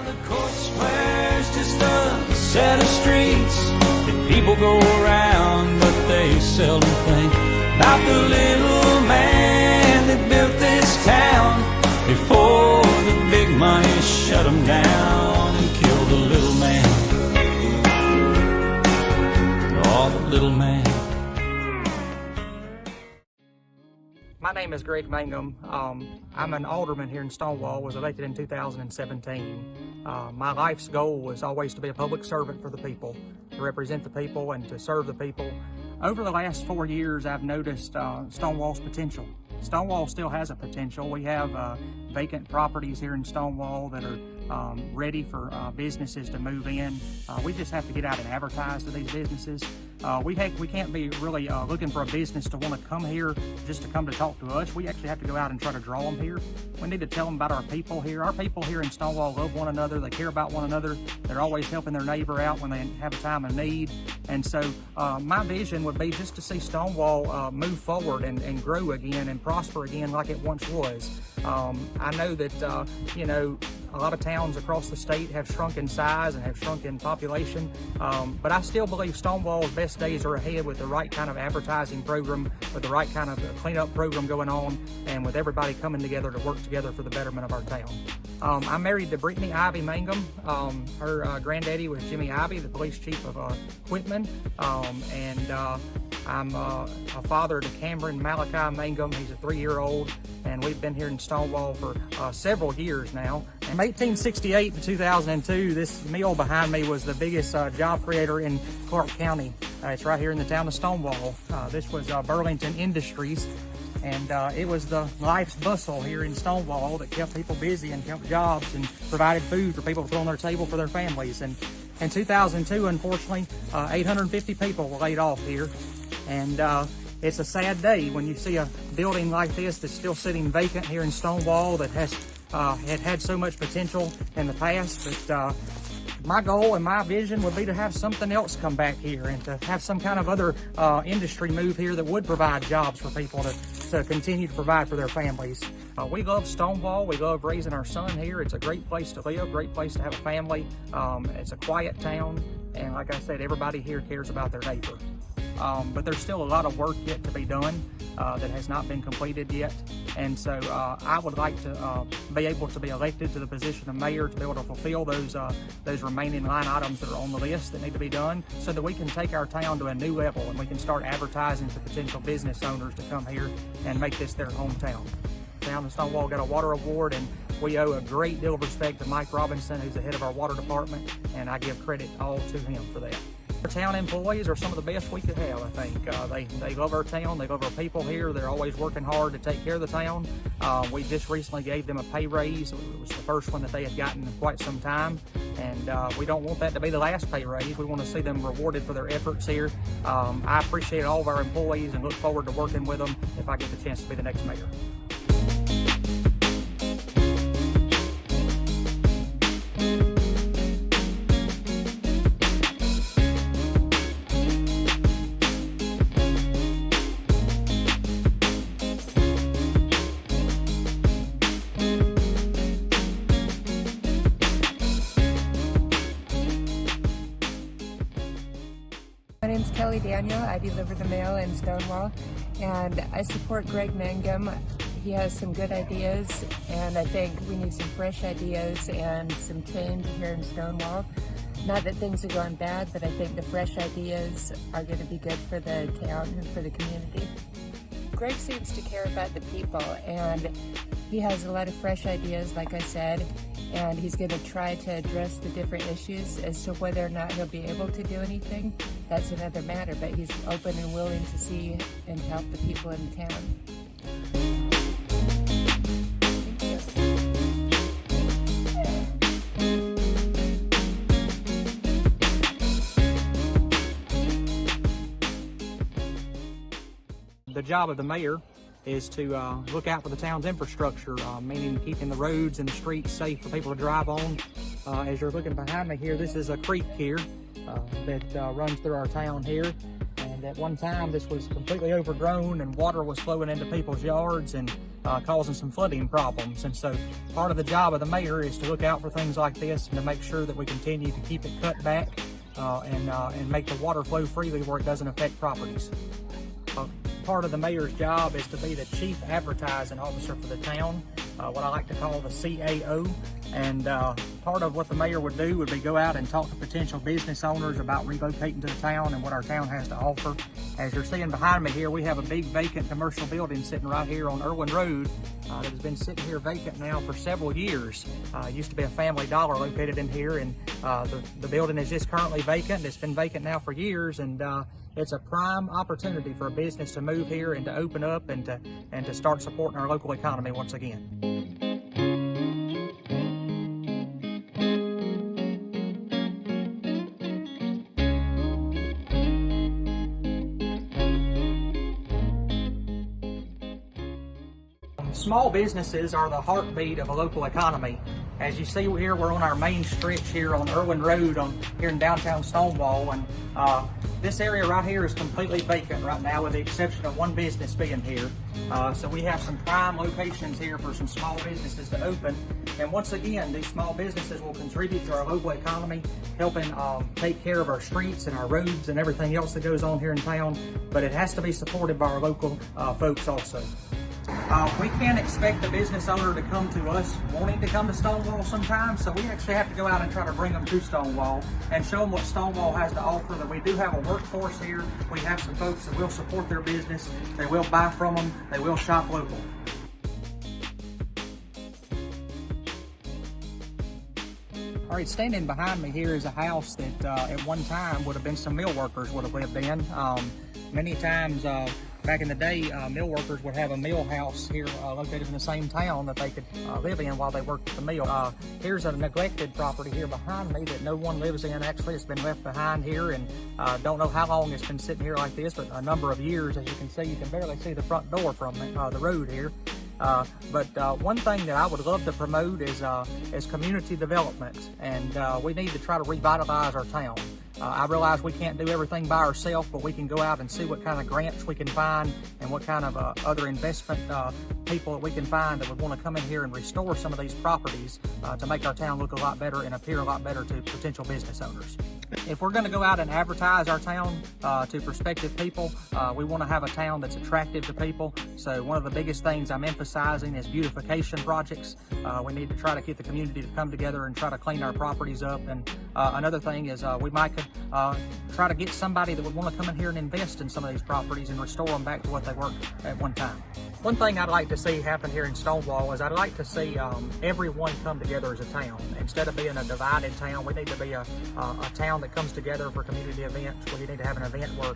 The court square's just a set of streets that people go around, but they seldom think about the little man that built this town before the big money shut him down and killed the little man. Oh, the little man. My name is Greg Mangum. I'm an alderman here in Stonewall, was elected in 2017. My life's goal was always to be a public servant for the people, to represent the people and to serve the people. Over the last 4 years, I've noticed Stonewall's potential. Stonewall still has a potential. We have vacant properties here in Stonewall that are ready for businesses to move in. We just have to get out and advertise to these businesses. We can't be really looking for a business to want to come here just to come to talk to us. We actually have to go out and try to draw them here. We need to tell them about our people here. Our people here in Stonewall love one another. They care about one another. They're always helping their neighbor out when they have a time of need. And so my vision would be just to see Stonewall move forward and grow again and prosper again like it once was. I know that, you know, a lot of towns across the state have shrunk in size and have shrunk in population, but I still believe Stonewall's best days are ahead with the right kind of advertising program, with the right kind of cleanup program going on, and with everybody coming together to work together for the betterment of our town. I'm married to Brittany Ivy Mangum. Her granddaddy was Jimmy Ivy, the police chief of Quitman, and I'm a father to Cameron Malachi Mangum. He's a 3-year-old, and we've been here in Stonewall for several years now. From 1868 to 2002, this mill behind me was the biggest job creator in Clark County. It's right here in the town of Stonewall. This was Burlington Industries, and it was the life's bustle here in Stonewall that kept people busy and kept jobs and provided food for people to put on their table for their families. And in 2002, unfortunately, 850 people were laid off here. And it's a sad day when you see a building like this that's still sitting vacant here in Stonewall that has had so much potential in the past. But my goal and my vision would be to have something else come back here and to have some kind of other industry move here that would provide jobs for people to continue to provide for their families. We love Stonewall. We love raising our son here. It's a great place to live, great place to have a family. It's a quiet town, and like I said, everybody here cares about their neighbor. But there's still a lot of work yet to be done that has not been completed yet. And so I would like to be able to be elected to the position of mayor to be able to fulfill those remaining line items that are on the list that need to be done so that we can take our town to a new level and we can start advertising to potential business owners to come here and make this their hometown. The town of Stonewall got a water award, and we owe a great deal of respect to Mike Robinson, who's the head of our water department, and I give credit all to him for that. Our town employees are some of the best we could have, I think. They love our town, they love our people here, they're always working hard to take care of the town. We just recently gave them a pay raise. It was the first one that they had gotten in quite some time, and we don't want that to be the last pay raise. We want to see them rewarded for their efforts here. I appreciate all of our employees and look forward to working with them if I get the chance to be the next mayor. My name's Kelly Daniel. I deliver the mail in Stonewall, and I support Greg Mangum. He has some good ideas, and I think we need some fresh ideas and some change here in Stonewall. Not that things are going bad, but I think the fresh ideas are going to be good for the town and for the community. Greg seems to care about the people, and he has a lot of fresh ideas, like I said, and he's going to try to address the different issues. As to whether or not he'll be able to do anything, that's another matter, but he's open and willing to see and help the people in the town. The job of the mayor is to look out for the town's infrastructure, meaning keeping the roads and the streets safe for people to drive on. As you're looking behind me here, this is a creek here that runs through our town here. And at one time, this was completely overgrown and water was flowing into people's yards. And causing some flooding problems. And so part of the job of the mayor is to look out for things like this and to make sure that we continue to keep it cut back and make the water flow freely where it doesn't affect properties. Part of the mayor's job is to be the chief advertising officer for the town, what I like to call the CAO. And part of what the mayor would do would be go out and talk to potential business owners about relocating to the town and what our town has to offer. As you're seeing behind me here, we have a big vacant commercial building sitting right here on Irwin Road that has been sitting here vacant now for several years. It used to be a Family Dollar located in here, and the building is just currently vacant. It's been vacant now for years, and it's a prime opportunity for a business to move here and to open up and to start supporting our local economy once again. Small businesses are the heartbeat of a local economy. As you see here, we're on our main stretch here on Irwin Road here in downtown Stonewall, and this area right here is completely vacant right now with the exception of one business being here. So we have some prime locations here for some small businesses to open. And once again, these small businesses will contribute to our local economy, helping take care of our streets and our roads and everything else that goes on here in town. But it has to be supported by our local folks also. We can't expect a business owner to come to us wanting to come to Stonewall sometimes, so we actually have to go out and try to bring them to Stonewall and show them what Stonewall has to offer, that we do have a workforce here. We have some folks that will support their business, they will buy from them, they will shop local. All right, standing behind me here is a house that at one time would have been some mill workers would have lived in. Many times back in the day, mill workers would have a mill house here located in the same town that they could live in while they worked at the mill. Here's a neglected property here behind me that no one lives in. Actually, it's been left behind here, and don't know how long it's been sitting here like this, but a number of years. As you can see, you can barely see the front door from the road here. But one thing that I would love to promote is community development, and we need to try to revitalize our town. I realize we can't do everything by ourselves, but we can go out and see what kind of grants we can find and what kind of other investment people that we can find that would want to come in here and restore some of these properties to make our town look a lot better and appear a lot better to potential business owners. If we're going to go out and advertise our town to prospective people, we want to have a town that's attractive to people. So one of the biggest things I'm emphasizing is beautification projects. We need to try to get the community to come together and try to clean our properties up. And another thing is we might try to get somebody that would want to come in here and invest in some of these properties and restore them back to what they were at one time. One thing I'd like to see happen here in Stonewall is I'd like to see everyone come together as a town. Instead of being a divided town, we need to be a town that comes together for community events. We need to have an event where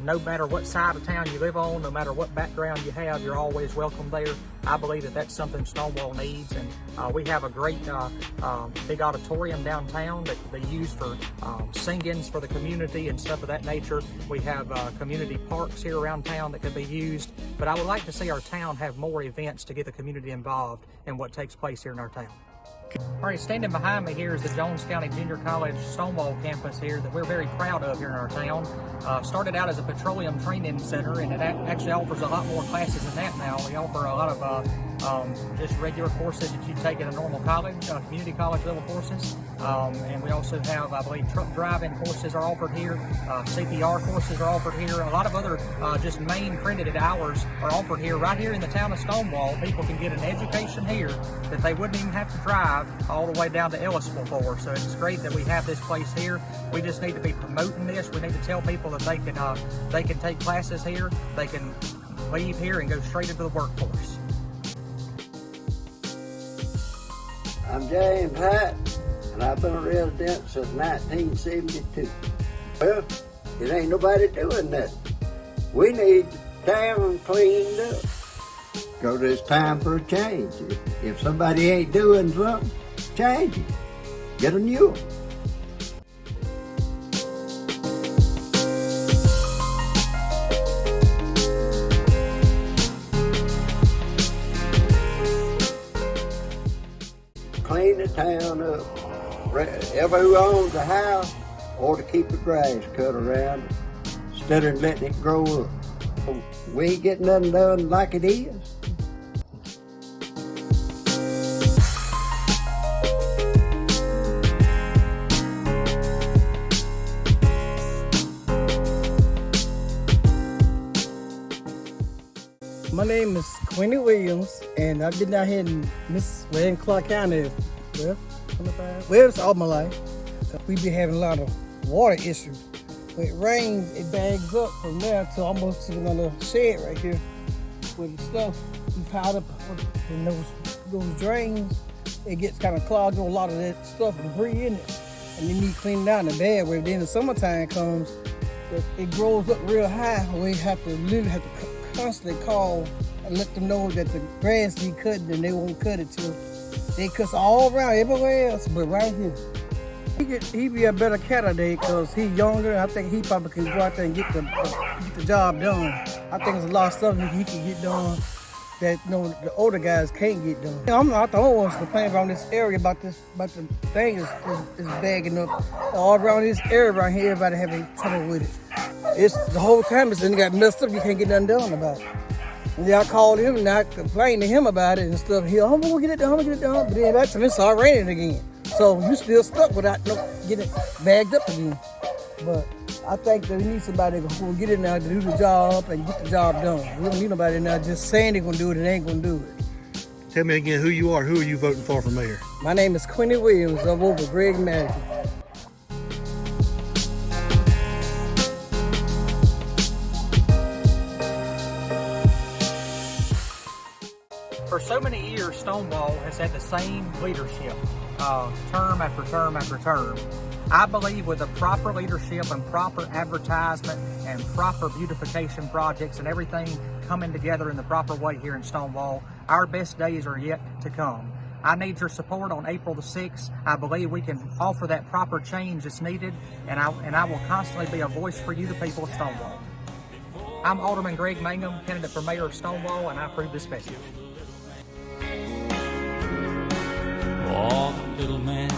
no matter what side of town you live on, no matter what background you have, you're always welcome there. I believe that that's something Stonewall needs, and we have a great big auditorium downtown that they use for sing-ins for the community and stuff of that nature. We have community parks here around town that could be used, but I would like to see our town have more events to get the community involved in what takes place here in our town. All right, standing behind me here is the Jones County Junior College Stonewall campus here that we're very proud of here in our town. Started out as a petroleum training center, and it actually offers a lot more classes than that now. We offer a lot of just regular courses that you take at a normal college, community college level courses. And we also have, I believe, truck driving courses are offered here. CPR courses are offered here. A lot of other just main credited hours are offered here. Right here in the town of Stonewall, people can get an education here that they wouldn't even have to drive all the way down to Ellisville for. So it's great that we have this place here. We just need to be promoting this. We need to tell people that they can take classes here. They can leave here and go straight into the workforce. I'm James Hyatt, and I've been a resident since 1972. Well, it ain't nobody doing nothing. We need town cleaned up. Because it's time for a change. If somebody ain't doing something, change it. Get a new one. Clean the town up. Everyone who owns a house ought to keep the grass cut around it instead of letting it grow up. We ain't getting nothing done like it is. My name is Quinny Williams, and I've been down here in Clark County, well, 25, well, it's all my life. We be having a lot of water issues. When it rains, it bags up from there to almost to another shed right here with the stuff we piled up in those drains. It gets kind of clogged with a lot of that stuff, debris in it, and you need to clean it out in a bad way. Then the summertime comes, it grows up real high. We have to literally have to constantly call and let them know that the grass need cutting, and they won't cut it till they cut all around everywhere else, but right here. He be a better candidate because he's younger. I think he probably can go out there and get the job done. I think there's a lot of stuff he can get done that the older guys can't get done. I'm not the only ones complaining around this area about the thing is bagging up all around this area right here. Everybody having trouble with it. It's the whole time it's got messed up. You can't get nothing done about it. And then I called him and I complained to him about it and stuff. I'm gonna get it done. But then back to me, it started raining again. So you still stuck without getting bagged up again. But I think that we need somebody who will get in there to do the job and get the job done. We don't need nobody in there just saying they're gonna do it and they ain't gonna do it. Tell me again who you are. Who are you voting for mayor? My name is Quinny Williams. I'm over Greg Mangum. For so many years, Stonewall has had the same leadership, term after term after term. I believe with the proper leadership and proper advertisement and proper beautification projects and everything coming together in the proper way here in Stonewall, our best days are yet to come. I need your support on April the 6th. I believe we can offer that proper change that's needed, and I will constantly be a voice for you, the people of Stonewall. I'm Alderman Greg Mangum, candidate for mayor of Stonewall, and I approve this message. Oh, the little man